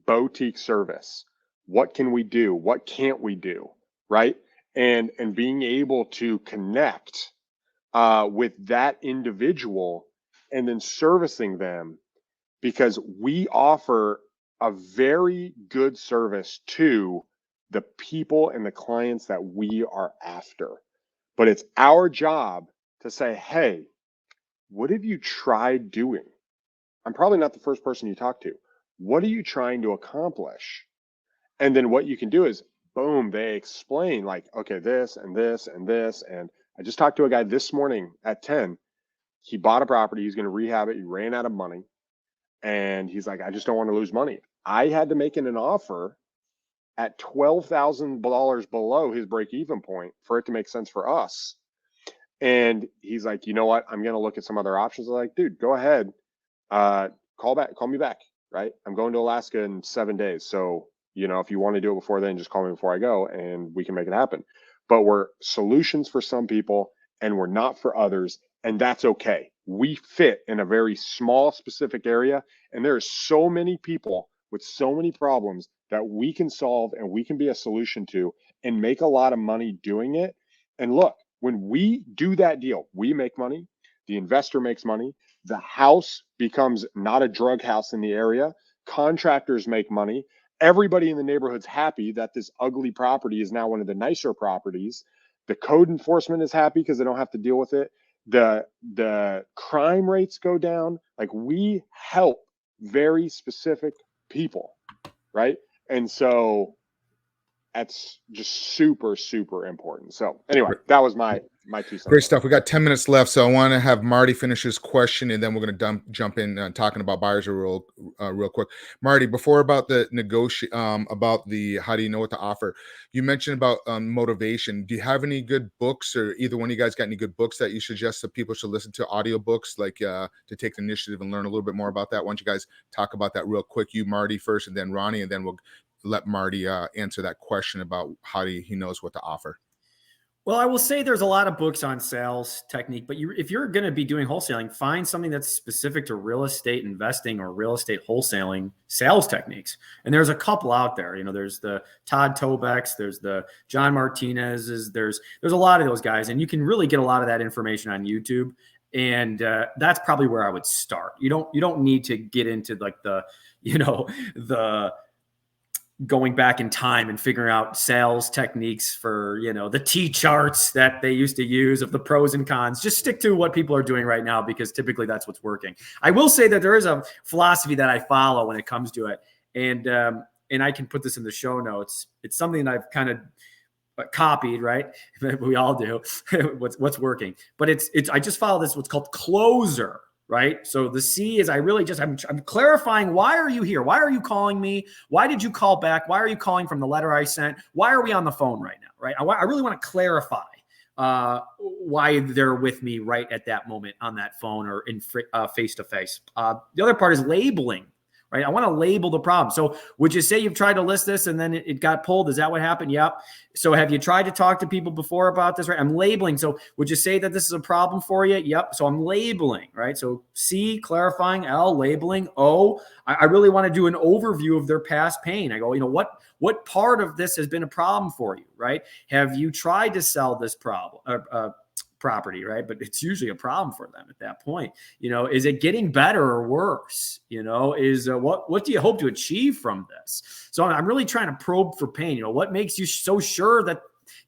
Boutique service. What can we do? What can't we do? Right? And being able to connect with that individual, and then servicing them, because we offer a very good service to the people and the clients that we are after. But it's our job to say, hey, what have you tried doing? I'm probably not the first person you talk to. What are you trying to accomplish? And then what you can do is, boom, they explain, like, okay, this and this and this. And I just talked to a guy this morning at 10. He bought a property. He's going to rehab it. He ran out of money. And he's like, I just don't want to lose money. I had to make an offer at $12,000 below his break-even point for it to make sense for us. And he's like, you know what? I'm going to look at some other options. I'm like, dude, go ahead. Call me back. Right? I'm going to Alaska in 7 days. So, if you want to do it before then, just call me before I go, and we can make it happen. But we're solutions for some people, and we're not for others. And that's okay. We fit in a very small, specific area. And there are so many people with so many problems that we can solve, and we can be a solution to, and make a lot of money doing it. And look, when we do that deal, we make money. The investor makes money. The house becomes not a drug house in the area. Contractors make money. Everybody in the neighborhood's happy that this ugly property is now one of the nicer properties. The code enforcement is happy because they don't have to deal with it. The crime rates go down. Like, we help very specific people, right? And so that's just super, super important. So anyway, that was my 2 cents. Great stuff. We got 10 minutes left, so I want to have Marty finish his question, and then we're going to jump in talking about buyers real quick. Marty, before about the about the how do you know what to offer, you mentioned about motivation. Do you have any good books, or either one of you guys got any good books that you suggest that people should listen to, audiobooks, like to take the initiative and learn a little bit more about that? Why don't you guys talk about that real quick? You, Marty, first, and then Ronnie, and then we'll let Marty answer that question about how he knows what to offer. Well, I will say there's a lot of books on sales technique, but if you're going to be doing wholesaling, find something that's specific to real estate investing or real estate wholesaling sales techniques. And there's a couple out there. There's the Todd Tobecks, there's the John Martinez's, there's a lot of those guys, and you can really get a lot of that information on YouTube. And that's probably where I would start. You don't need to get into like the going back in time and figuring out sales techniques for, the T charts that they used to use of the pros and cons. Just stick to what people are doing right now, because typically that's what's working. I will say that there is a philosophy that I follow when it comes to it. And I can put this in the show notes. It's something that I've kind of copied, right? We all do what's working, but I just follow this, what's called closer. Right. So the C is I'm clarifying. Why are you here? Why are you calling me? Why did you call back? Why are you calling from the letter I sent? Why are we on the phone right now? Right. I really want to clarify why they're with me right at that moment on that phone or in face to face. The other part is labeling. Right. I want to label the problem. So would you say you've tried to list this and then it got pulled? Is that what happened? Yep. So have you tried to talk to people before about this? Right. I'm labeling. So would you say that this is a problem for you? Yep. So I'm labeling. Right. So C, clarifying. L, labeling. O, I really want to do an overview of their past pain. I go, what part of this has been a problem for you? Right. Have you tried to sell this property, right? But it's usually a problem for them at that point. Is it getting better or worse? What do you hope to achieve from this? So I'm really trying to probe for pain. What makes you so sure that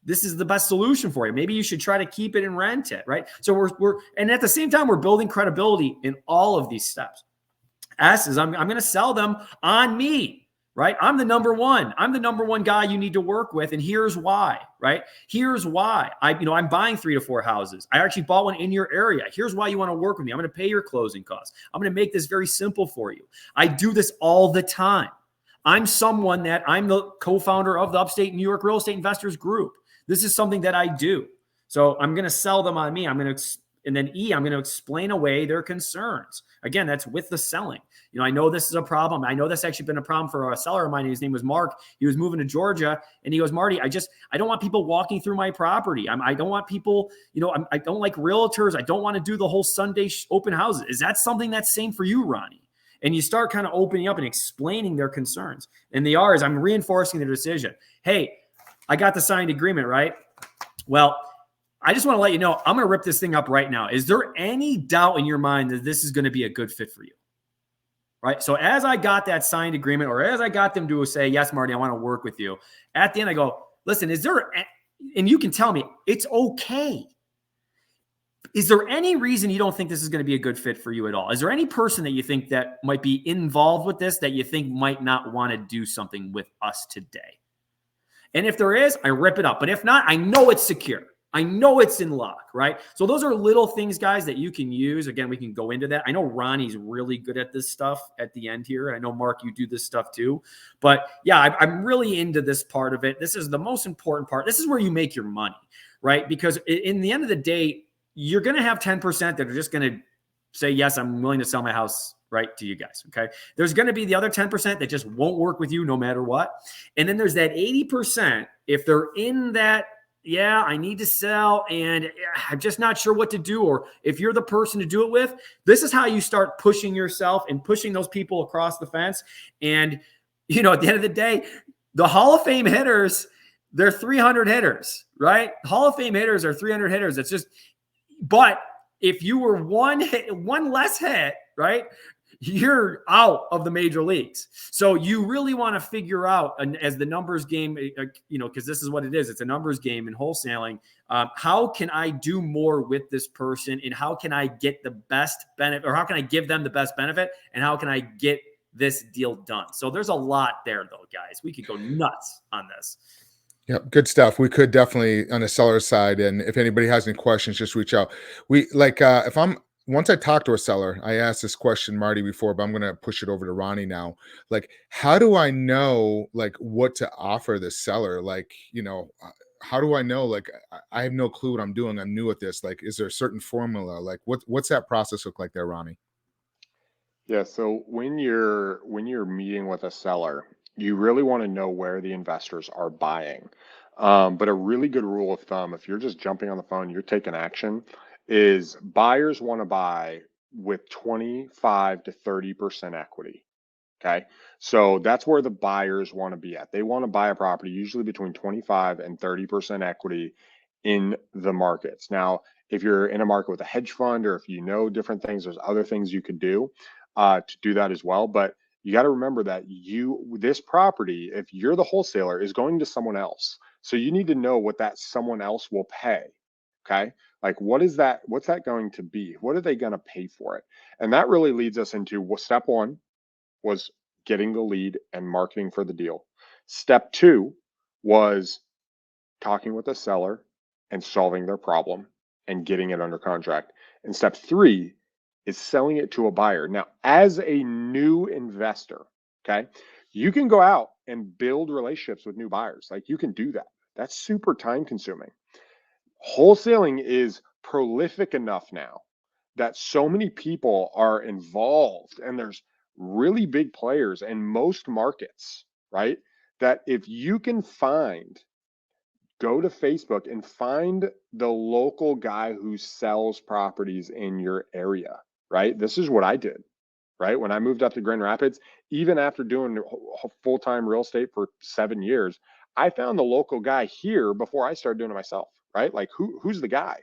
this is the best solution for you? Maybe you should try to keep it and rent it, right? So and at the same time, we're building credibility in all of these steps. S is I'm going to sell them on me. Right? I'm the number one. I'm the number one guy you need to work with. And here's why, right? Here's why I'm buying 3 to 4 houses. I actually bought one in your area. Here's why you want to work with me. I'm going to pay your closing costs. I'm going to make this very simple for you. I do this all the time. I'm the co-founder of the Upstate New York Real Estate Investors Group. This is something that I do. So I'm going to sell them on me. And then E, I'm going to explain away their concerns. Again, that's with the selling. I know this is a problem. I know that's actually been a problem for a seller of mine. His name was Mark. He was moving to Georgia, and he goes, Marty, I don't want people walking through my property. I don't want people, I don't like realtors. I don't want to do the whole Sunday open houses. Is that something that's same for you, Ronnie? And you start kind of opening up and explaining their concerns. And the R is I'm reinforcing their decision. Hey, I got the signed agreement, right? Well, I just want to let you know, I'm going to rip this thing up right now. Is there any doubt in your mind that this is going to be a good fit for you? Right. So as I got that signed agreement, or as I got them to say, yes, Marty, I want to work with you. At the end, I go, listen, and you can tell me it's okay. Is there any reason you don't think this is going to be a good fit for you at all? Is there any person that you think that might be involved with this that you think might not want to do something with us today? And if there is, I rip it up. But if not, I know it's secure. I know it's in lock, right? So those are little things, guys, that you can use. Again, we can go into that. I know Ronnie's really good at this stuff at the end here. I know, Mark, you do this stuff too. But yeah, I'm really into this part of it. This is the most important part. This is where you make your money, right? Because in the end of the day, you're going to have 10% that are just going to say, yes, I'm willing to sell my house right to you guys. Okay. There's going to be the other 10% that just won't work with you no matter what. And then there's that 80%, if they're in that, yeah, I need to sell and I'm just not sure what to do. Or if you're the person to do it with, this is how you start pushing yourself and pushing those people across the fence. And, at the end of the day, the Hall of Fame hitters, they're 300 hitters, right? Hall of Fame hitters are 300 hitters. It's just, but if you were one less hit, right, you're out of the major leagues. So you really want to figure out, as the numbers game, because this is what it is. It's a numbers game in wholesaling. How can I do more with this person, and how can I get the best benefit, or how can I give them the best benefit, and how can I get this deal done? So there's a lot there, though, guys. We could go nuts on this. Yep, good stuff. We could definitely on the seller side, and if anybody has any questions, just reach out. Once I talk to a seller, I asked this question, Marty, before, but I'm going to push it over to Ronnie now. Like, how do I know, what to offer this seller? How do I know? I have no clue what I'm doing. I'm new at this. Is there a certain formula? What's that process look like there, Ronnie? Yeah. So when you're meeting with a seller, you really want to know where the investors are buying. But a really good rule of thumb, if you're just jumping on the phone, you're taking action, is buyers want to buy with 25 to 30% equity. Okay. So that's where the buyers want to be at. They want to buy a property usually between 25 and 30% equity in the markets. Now, if you're in a market with a hedge fund, or if you know different things, there's other things you could do to do that as well. But you got to remember that this property, if you're the wholesaler, is going to someone else. So you need to know what that someone else will pay. Okay. Like, what's that going to be? What are they going to pay for it? And that really leads us into step one was getting the lead and marketing for the deal. Step two was talking with the seller and solving their problem and getting it under contract. And step three is selling it to a buyer. Now, as a new investor, okay, you can go out and build relationships with new buyers. Like, you can do that. That's super time consuming. Wholesaling is prolific enough now that so many people are involved, and there's really big players in most markets, right? That if you can go to Facebook and find the local guy who sells properties in your area, right? This is what I did, right? When I moved up to Grand Rapids, even after doing full-time real estate for 7 years, I found the local guy here before I started doing it myself, right? Like, who's the guy?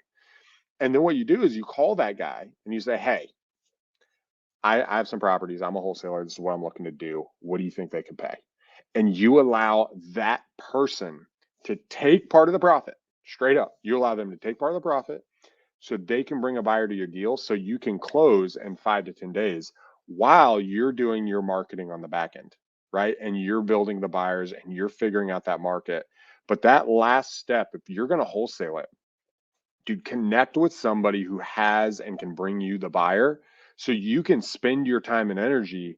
And then what you do is you call that guy and you say, hey, I have some properties. I'm a wholesaler. This is what I'm looking to do. What do you think they could pay? And you allow that person to take part of the profit, straight up. You allow them to take part of the profit so they can bring a buyer to your deal, so you can close in 5 to 10 days while you're doing your marketing on the back end, right? And you're building the buyers and you're figuring out that market. But that last step, if you're going to wholesale it, dude, connect with somebody who has and can bring you the buyer, so you can spend your time and energy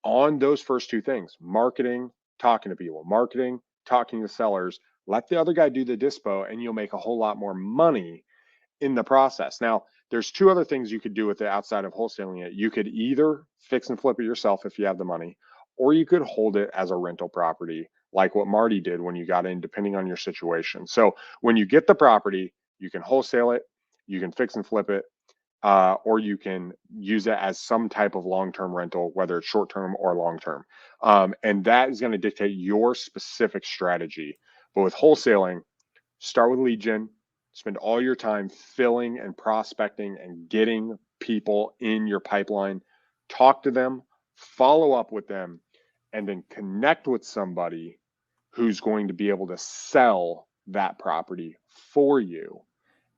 on those first two things: marketing, talking to people, marketing, talking to sellers. Let the other guy do the dispo, and you'll make a whole lot more money in the process. Now, there's two other things you could do with it outside of wholesaling it. You could either fix and flip it yourself if you have the money, or you could hold it as a rental property, like what Marty did when you got in, depending on your situation. So when you get the property, you can wholesale it, you can fix and flip it, or you can use it as some type of long-term rental, whether it's short-term or long-term. And that is going to dictate your specific strategy. But with wholesaling, start with lead gen, spend all your time filling and prospecting and getting people in your pipeline, talk to them, follow up with them, and then connect with somebody who's going to be able to sell that property for you.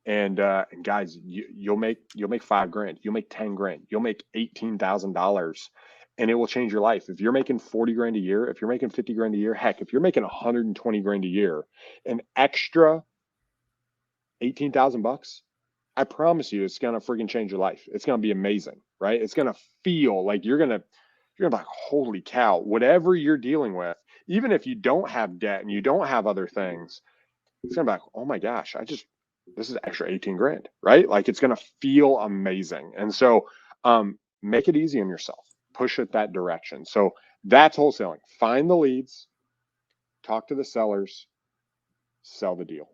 And guys, you'll make $5,000, you'll make $10,000, you'll make $18,000, and it will change your life. If you're making $40,000 a year, if you're making $50,000 a year, heck, if you're making $120,000 a year, an extra $18,000, I promise you, it's gonna freaking change your life. It's gonna be amazing, right? It's gonna feel like you're gonna be like, holy cow, whatever you're dealing with, even if you don't have debt and you don't have other things, it's gonna be like, oh my gosh, this is extra 18 grand, right? Like, it's going to feel amazing. And so make it easy on yourself, push it that direction. So that's wholesaling. Find the leads, talk to the sellers, sell the deal.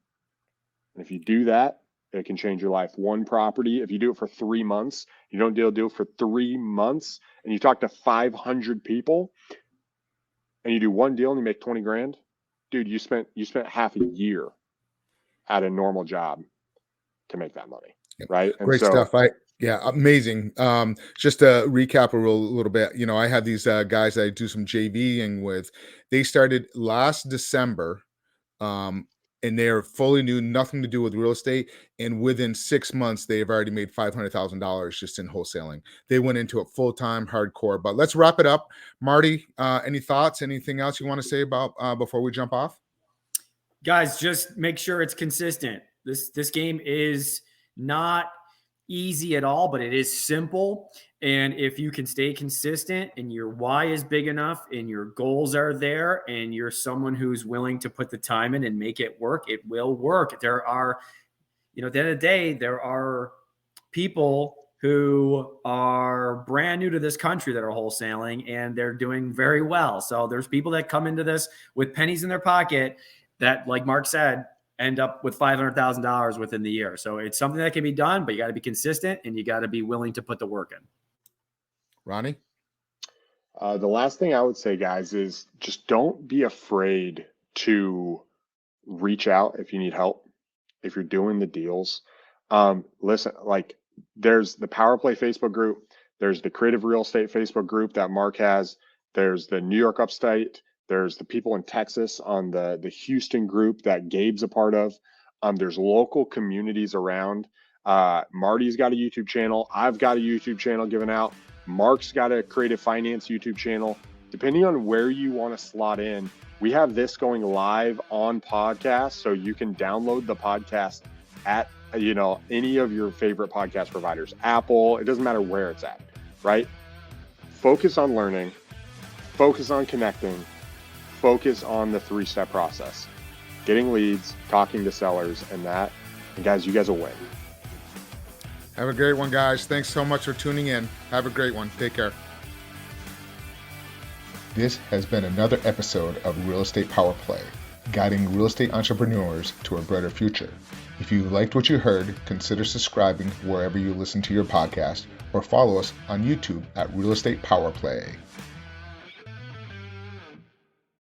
And if you do that, it can change your life. One property, if you do it for 3 months, you don't deal for 3 months, and you talk to 500 people, and you do one deal and you make 20 grand, dude, you spent half a year at a normal job to make that money, right? And great stuff. Yeah, amazing. Just to recap a little bit, I have these guys that I do some JVing with. They started last December, and they're fully new, nothing to do with real estate. And within 6 months, they've already made $500,000 just in wholesaling. They went into it full-time, hardcore. But let's wrap it up. Marty, any thoughts, anything else you want to say about before we jump off? Guys, just make sure it's consistent. This game is not easy at all, but it is simple. And if you can stay consistent and your why is big enough and your goals are there and you're someone who's willing to put the time in and make it work, it will work. There are, at the end of the day, there are people who are brand new to this country that are wholesaling and they're doing very well. So there's people that come into this with pennies in their pocket that, like Mark said, end up with $500,000 within the year. So it's something that can be done, but you got to be consistent and you got to be willing to put the work in. Ronnie? The last thing I would say, guys, is just don't be afraid to reach out if you need help, if you're doing the deals. Listen, like there's the Power Play Facebook group. There's the Creative Real Estate Facebook group that Mark has. There's the New York Upstate. There's the people in Texas on the Houston group that Gabe's a part of. There's local communities around. Marty's got a YouTube channel. I've got a YouTube channel given out. Mark's got a creative finance YouTube channel. Depending on where you want to slot in, we have this going live on podcast, so you can download the podcast at any of your favorite podcast providers. Apple, it doesn't matter where it's at, right? Focus on learning, focus on connecting, focus on the 3-step process. Getting leads, talking to sellers, and guys, you guys will win. Have a great one, guys. Thanks so much for tuning in. Have a great one. Take care. This has been another episode of Real Estate Power Play, guiding real estate entrepreneurs to a brighter future. If you liked what you heard, consider subscribing wherever you listen to your podcast or follow us on YouTube at Real Estate Power Play.